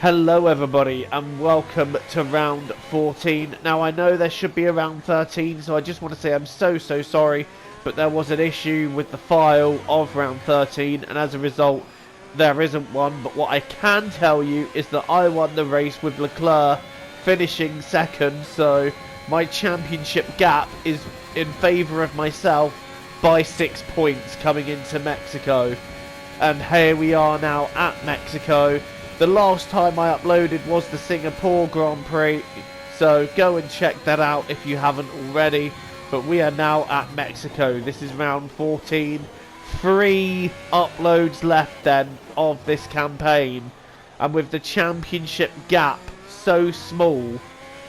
Hello everybody and welcome to round 14. Now I know there should be a round 13, so I just want to say I'm so sorry, but there was an issue with the file of round 13 and as a result there isn't one. But what I can tell you is that I won the race with Leclerc finishing second, so my championship gap is in favour of myself by 6 points coming into Mexico. And here we are now at Mexico. The last time I uploaded was the Singapore Grand Prix, so go and check that out if you haven't already. But we are now at Mexico. This is round 14. 3 uploads left then of this campaign. And with the championship gap so small,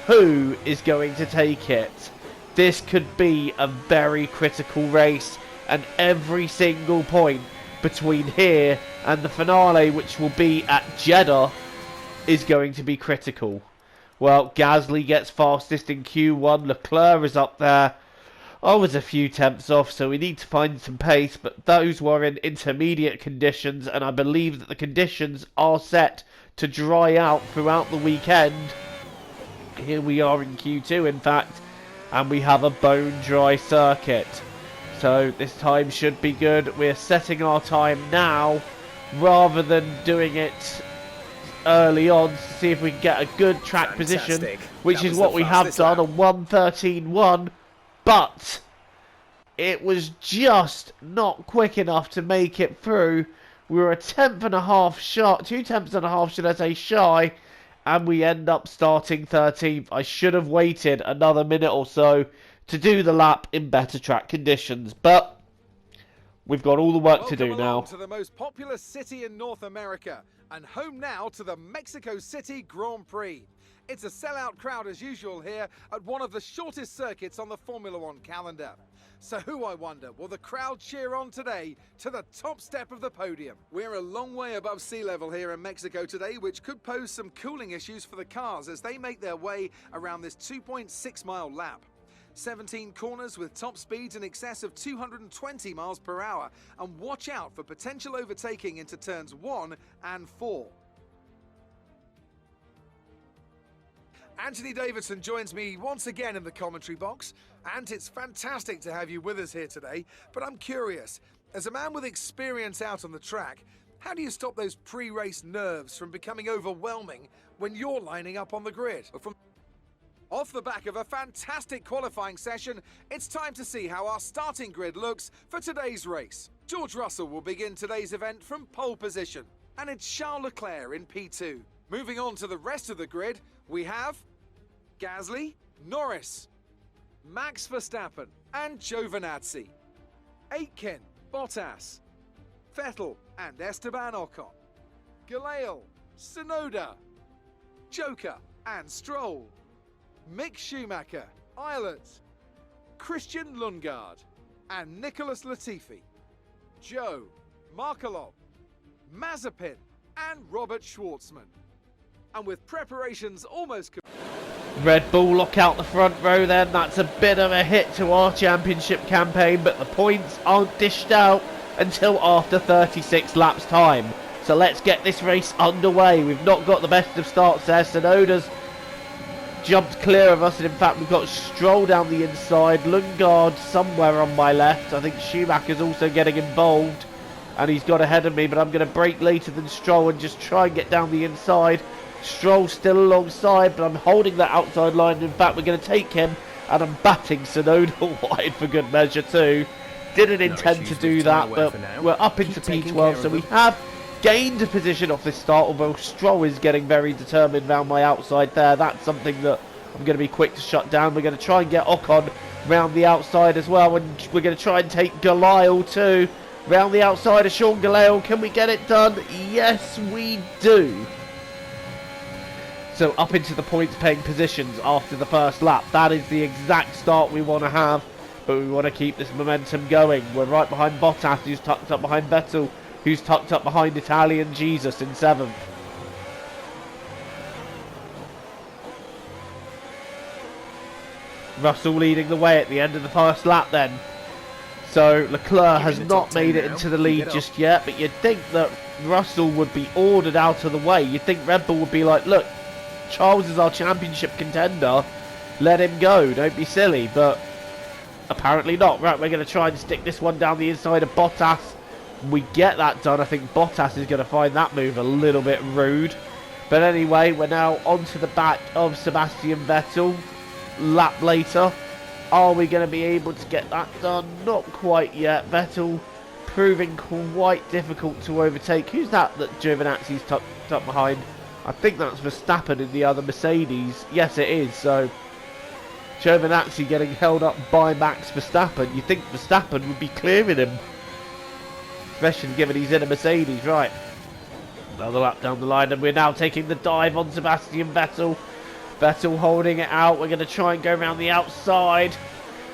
who is going to take it? This could be a very critical race, and every single point between here and the finale, which will be at Jeddah, is going to be critical. Well, Gasly gets fastest in Q1. Leclerc is up there. I was a few tenths off, so we need to find some pace, but those were in intermediate conditions, and I believe that the conditions are set to dry out throughout the weekend. Here we are in Q2, in fact, and we have a bone dry circuit. So this time should be good. We're setting our time now rather than doing it early on to see if we can get a good track position, which is what we have done on 1:13.1, but it was just not quick enough to make it through. We were a tenth and a half shy, 2 tenths and a half should I say shy, and we end up starting 13th. I should have waited another minute or so to do the lap in better track conditions, but we've got all the work to do now. To the most popular city in North America and home now to the Mexico City Grand Prix. It's a sellout crowd as usual here at one of the shortest circuits on the Formula One calendar. So who, I wonder, will the crowd cheer on today to the top step of the podium? We're a long way above sea level here in Mexico today, which could pose some cooling issues for the cars as they make their way around this 2.6-mile lap. 17 corners with top speeds in excess of 220 miles per hour, and watch out for potential overtaking into turns 1 and 4. Anthony Davidson joins me once again in the commentary box, and it's fantastic to have you with us here today. But I'm curious, as a man with experience out on the track, how do you stop those pre-race nerves from becoming overwhelming when you're lining up on the grid? Off the back of a fantastic qualifying session, it's time to see how our starting grid looks for today's race. George Russell will begin today's event from pole position, and it's Charles Leclerc in P2. Moving on to the rest of the grid, we have Gasly, Norris, Max Verstappen and Giovinazzi, Aitken, Bottas, Vettel and Esteban Ocon, Galeal, Tsunoda, Joker and Stroll, Mick Schumacher, Eilert, Christian Lundgaard and Nicholas Latifi, Joe, Markelov, Mazepin and Robert Schwartzman. And with preparations almost complete. Red Bull lock out the front row then. That's a bit of a hit to our championship campaign, but the points aren't dished out until after 36 laps time. So let's get this race underway. We've not got the best of starts there. Tsunoda's jumped clear of us, and in fact we've got Stroll down the inside, Lundgaard somewhere on my left. I think Schumacher's also getting involved, and he's got ahead of me, but I'm going to brake later than Stroll and just try and get down the inside. Stroll still alongside, but I'm holding that outside line. In fact, we're going to take him, and I'm batting Tsunoda wide for good measure too. Didn't intend to do that, but we're up into P12, so we have gained a position off this start, although Stroll is getting very determined round my outside there. That's something that I'm going to be quick to shut down. We're going to try and get Ocon round the outside as well, and we're going to try and take Galeal too round the outside of Sean Galeal. Can we get it done? Yes, we do. So up into the points paying positions after the first lap. That is the exact start we want to have, but we want to keep this momentum going. We're right behind Bottas, who's tucked up behind Vettel, who's tucked up behind Italian Jesus in 7th. Russell leading the way at the end of the first lap then. So Leclerc has not made it into the lead just yet, but you'd think that Russell would be ordered out of the way. You'd think Red Bull would be like, look, Charles is our championship contender, let him go, don't be silly, but apparently not. Right, we're going to try and stick this one down the inside of Bottas. We get that done. I think Bottas is going to find that move a little bit rude. But anyway, we're now onto the back of Sebastian Vettel. Lap later. Are we going to be able to get that done? Not quite yet. Vettel proving quite difficult to overtake. Who's that Giovinazzi's tucked behind? I think that's Verstappen in the other Mercedes. Yes, it is. So Giovinazzi getting held up by Max Verstappen. You think Verstappen would be clearing him, especially given he's in a Mercedes. Right, another lap down the line, and we're now taking the dive on Sebastian Vettel. Vettel holding it out. We're going to try and go around the outside.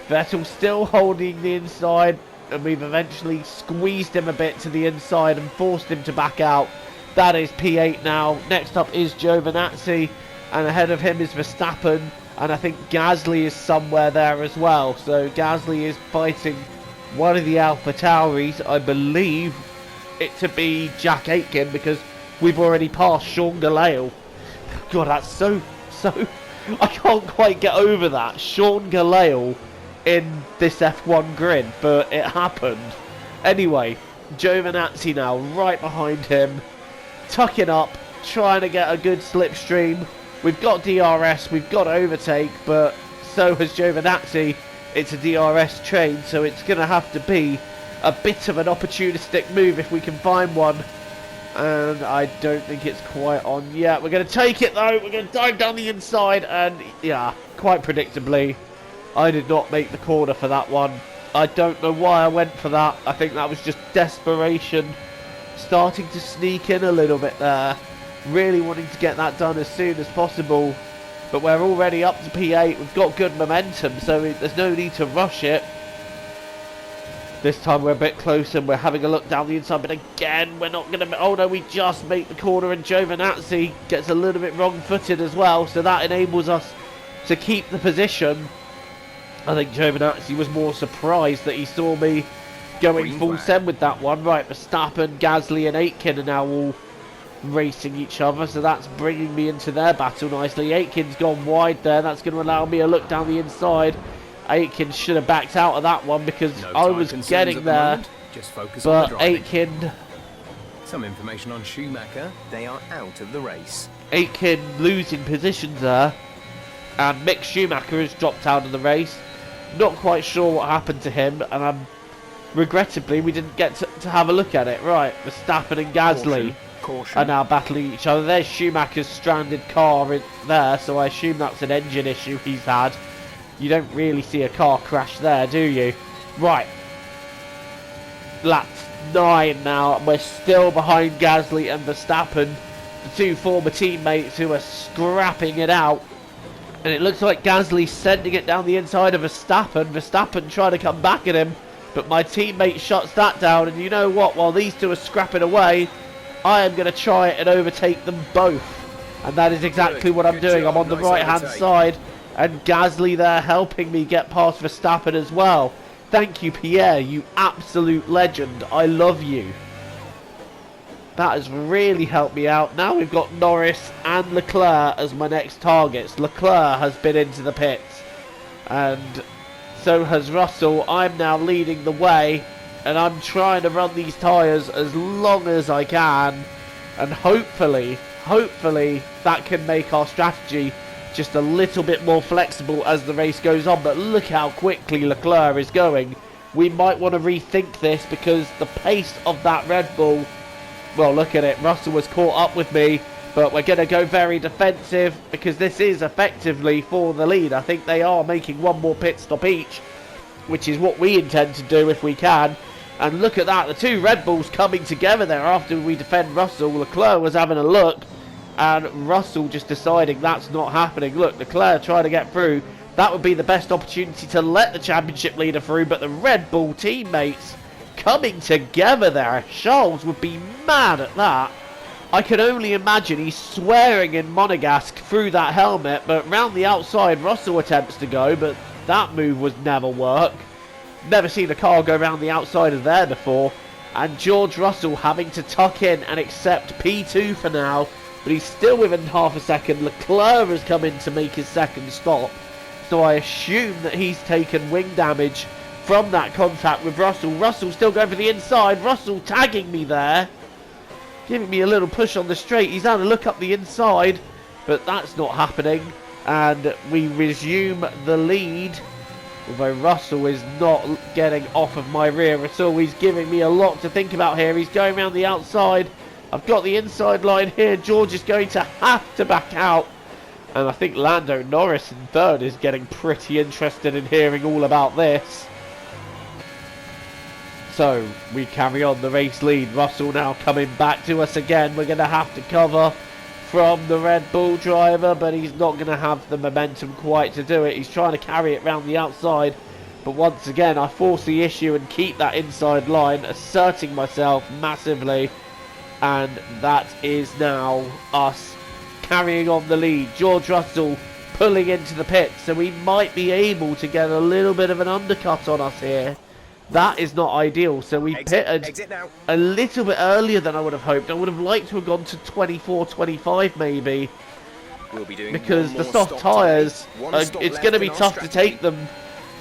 Vettel still holding the inside, and we've eventually squeezed him a bit to the inside and forced him to back out. That is P8 now. Next up is Giovinazzi, and ahead of him is Verstappen, and I think Gasly is somewhere there as well. So Gasly is fighting one of the Alpha Tauris. I believe it to be Jack Aitken, because we've already passed Sean Galale. God, that's so I can't quite get over that. Sean Galale in this F1 grid, but it happened. Anyway, Giovinazzi now right behind him, tucking up, trying to get a good slipstream. We've got DRS, we've got overtake, but so has Giovinazzi. It's a DRS train, so it's going to have to be a bit of an opportunistic move if we can find one. And I don't think it's quite on yet. We're going to take it though. We're going to dive down the inside, and yeah, quite predictably, I did not make the corner for that one. I don't know why I went for that. I think that was just desperation, starting to sneak in a little bit there, really wanting to get that done as soon as possible. But we're already up to P8. We've got good momentum, so there's no need to rush it. This time we're a bit closer, and we're having a look down the inside, but again, we're not going to... Oh no, we just make the corner, and Giovinazzi gets a little bit wrong-footed as well, so that enables us to keep the position. I think Giovinazzi was more surprised that he saw me going full send with that one. Right, Verstappen, Gasly and Aitken are now all racing each other, so that's bringing me into their battle nicely. Aitken's gone wide there. That's going to allow me a look down the inside. Aitken should have backed out of that one, because I was getting there, but Aitken... Some information on Schumacher. They are out of the race. Aitken losing positions there, and Mick Schumacher has dropped out of the race. Not quite sure what happened to him, and regrettably we didn't get to have a look at it. Right, Verstappen and Gasly are now battling each other. There's Schumacher's stranded car there, so I assume that's an engine issue he's had. You don't really see a car crash there, do you? Right. Lap 9 now, and we're still behind Gasly and Verstappen, the two former teammates who are scrapping it out. And it looks like Gasly's sending it down the inside of Verstappen. Verstappen trying to come back at him, but my teammate shuts that down. And you know what? While these two are scrapping away, I am going to try and overtake them both. And that is exactly what I'm doing. I'm on the right-hand side, and Gasly there helping me get past Verstappen as well. Thank you, Pierre, you absolute legend. I love you. That has really helped me out. Now we've got Norris and Leclerc as my next targets. Leclerc has been into the pits, and so has Russell. I'm now leading the way, and I'm trying to run these tyres as long as I can, and hopefully that can make our strategy just a little bit more flexible as the race goes on. But look how quickly Leclerc is going. We might want to rethink this, because the pace of that Red Bull... Well, look at it. Russell was caught up with me, but we're going to go very defensive, because this is effectively for the lead. I think they are making one more pit stop each, which is what we intend to do if we can. And look at that. The two Red Bulls coming together there after we defend Russell. Leclerc was having a look, and Russell just deciding that's not happening. Look, Leclerc trying to get through. That would be the best opportunity to let the championship leader through, but the Red Bull teammates coming together there. Charles would be mad at that. I can only imagine he's swearing in Monegasque through that helmet, but round the outside Russell attempts to go, but that move would never work. Never seen a car go around the outside of there before. And George Russell having to tuck in and accept P2 for now. But he's still within half a second. Leclerc has come in to make his second stop. So I assume that he's taken wing damage from that contact with Russell. Russell still going for the inside. Russell tagging me there. Giving me a little push on the straight. He's had a look up the inside. But that's not happening. And we resume the lead. Although Russell is not getting off of my rear at all. He's giving me a lot to think about here. He's going around the outside. I've got the inside line here. George is going to have to back out. And I think Lando Norris in third is getting pretty interested in hearing all about this. So we carry on the race lead. Russell now coming back to us again. We're going to have to cover from the Red Bull driver, but he's not going to have the momentum quite to do it. He's trying to carry it round the outside, but once again I force the issue and keep that inside line, asserting myself massively, and that is now us carrying on the lead. George Russell pulling into the pit, so we might be able to get a little bit of an undercut on us here. That is not ideal, so we pitted a little bit earlier than I would have hoped. I would have liked to have gone to 24, 25 maybe, because the soft tyres, it's going to be tough to take them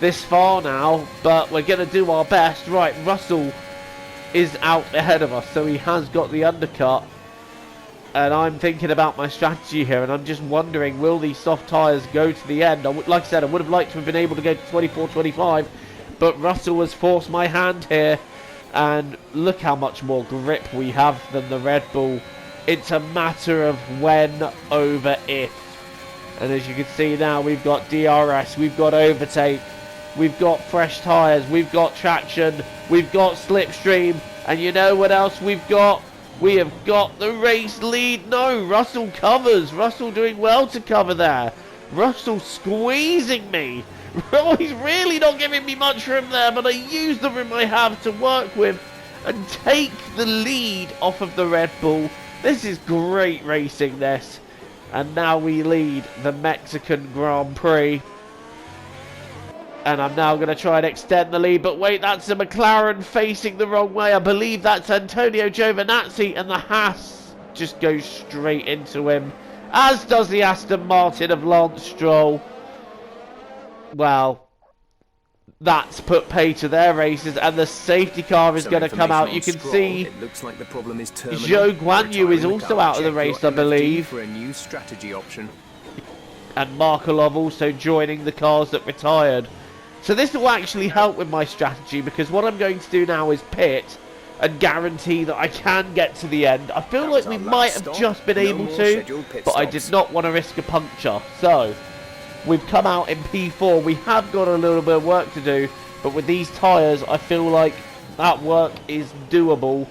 this far now, but we're going to do our best. Right, Russell is out ahead of us, so he has got the undercut, and I'm thinking about my strategy here, and I'm just wondering, will these soft tyres go to the end? Like I said, I would have liked to have been able to go to 24, 25, but Russell has forced my hand here, and look how much more grip we have than the Red Bull. It's a matter of when over if. And as you can see now, we've got DRS, we've got overtake, we've got fresh tyres, we've got traction, we've got slipstream, and you know what else we've got? We have got the race lead. No, Russell covers. Russell doing well to cover there. Russell squeezing me. Oh, he's really not giving me much room there, but I use the room I have to work with and take the lead off of the Red Bull. This is great racing, this. And now we lead the Mexican Grand Prix. And I'm now going to try and extend the lead, but wait, that's a McLaren facing the wrong way. I believe that's Antonio Giovinazzi, and the Haas just goes straight into him, as does the Aston Martin of Lance Stroll. Well, that's put pay to their races, and the safety car is going to come out. You can see it looks like the problem is Zhou Guanyu is also out of the race, I believe. For a new strategy option. And Markelov also joining the cars that retired. So this will actually help with my strategy, because what I'm going to do now is pit and guarantee that I can get to the end. I feel like we might have just been able to, but I did not want to risk a puncture. So we've come out in P4. We have got a little bit of work to do, but with these tyres, I feel like that work is doable.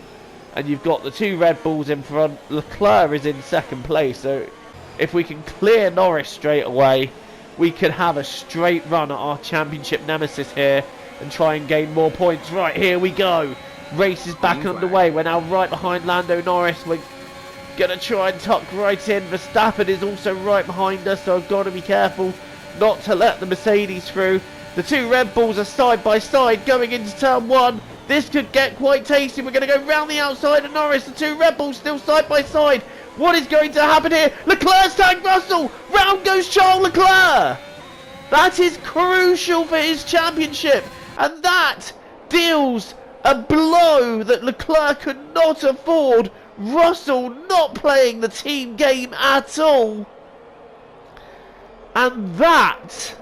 And you've got the two Red Bulls in front. Leclerc is in second place, so if we can clear Norris straight away, we could have a straight run at our championship nemesis here and try and gain more points. Right, here we go. Race is back underway. We're now right behind Lando Norris. We're going to try and tuck right in. Verstappen is also right behind us, so I've got to be careful not to let the Mercedes through. The two Red Bulls are side by side going into turn one. This could get quite tasty. We're going to go round the outside of Norris. The two Red Bulls still side by side. What is going to happen here? Leclerc's tagged Russell. Round goes Charles Leclerc. That is crucial for his championship. And that deals a blow that Leclerc could not afford. Russell not playing the team game at all. And that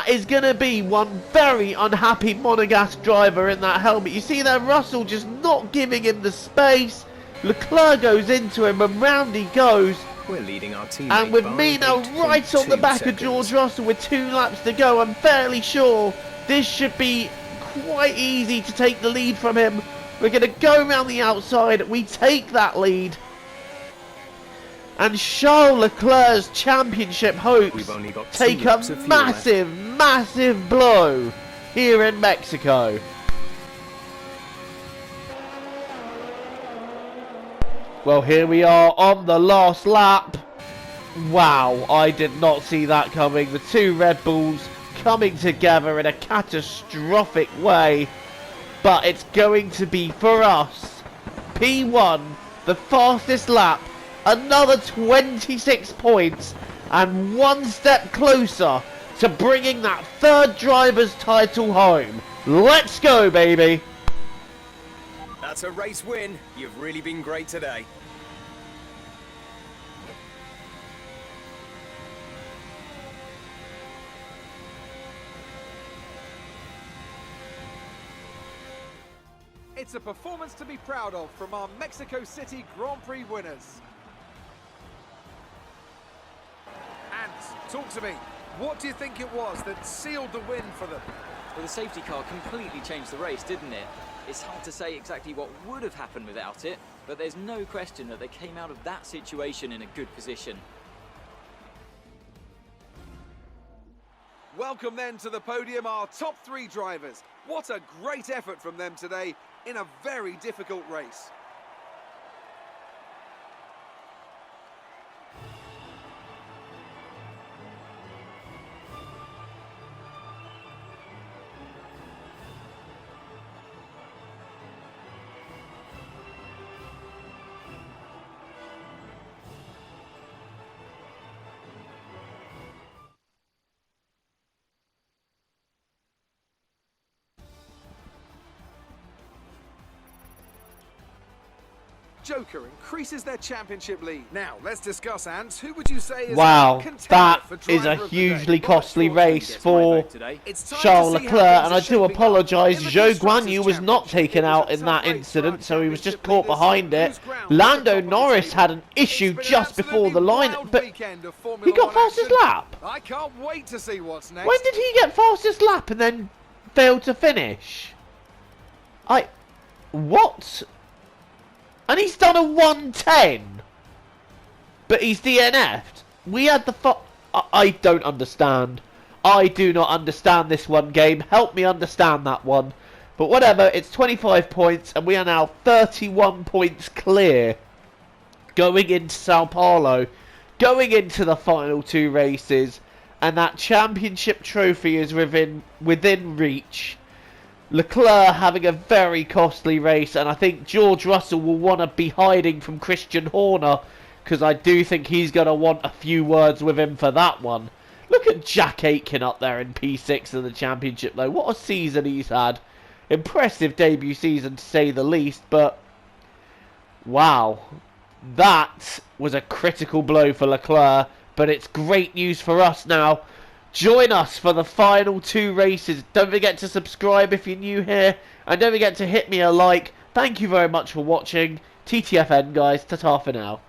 is going to be one very unhappy Monegasque driver in that helmet. You see there, Russell just not giving him the space. Leclerc goes into him and round he goes. We're leading our team. And with me now right on the back of George Russell with 2 laps to go, I'm fairly sure this should be quite easy to take the lead from him. We're going to go around the outside. We take that lead. And Charles Leclerc's championship hopes take a massive, massive blow here in Mexico. Well, here we are on the last lap. Wow, I did not see that coming. The two Red Bulls coming together in a catastrophic way. But it's going to be, for us, P1, the fastest lap, another 26 points, and one step closer to bringing that third driver's title home. Let's go, baby! That's a race win. You've really been great today. It's a performance to be proud of from our Mexico City Grand Prix winners. And talk to me. What do you think it was that sealed the win for them? Well, the safety car completely changed the race, didn't it? It's hard to say exactly what would have happened without it, but there's no question that they came out of that situation in a good position. Welcome then to the podium, our top three drivers. What a great effort from them today in a very difficult race. Joker increases their championship lead. Now, let's discuss, Ants. Who would you say is Wow, that is a driver of the hugely day? costly race for It's time Charles to see how Leclerc, things and are I do shaping up apologise. in the Zhou Constructors' Guanyu was not Championship. taken It was out a in tough that race for incident, our so he was just championship caught leaders. behind it. Whose ground was Lando at the top of the Norris table? had an issue It's been an just before the absolutely line, wild but weekend of he Formula got One fastest action. lap. I can't wait to see what's next. When did he get fastest lap and then failed to finish? What? And he's done a 110. But he's DNF'd. We had the I don't understand. I do not understand this one, game. Help me understand that one. But whatever, it's 25 points, and we are now 31 points clear. Going into Sao Paulo. Going into the final two races. And that championship trophy is within reach. Leclerc having a very costly race, and I think George Russell will want to be hiding from Christian Horner, because I do think he's going to want a few words with him for that one. Look at Jack Aitken up there in P6 of the championship though. What a season he's had. Impressive debut season to say the least, but wow. That was a critical blow for Leclerc, but it's great news for us now. Join us for the final two races. Don't forget to subscribe if you're new here, and don't forget to hit me a like. Thank you very much for watching. TTFN guys, ta-ta for now.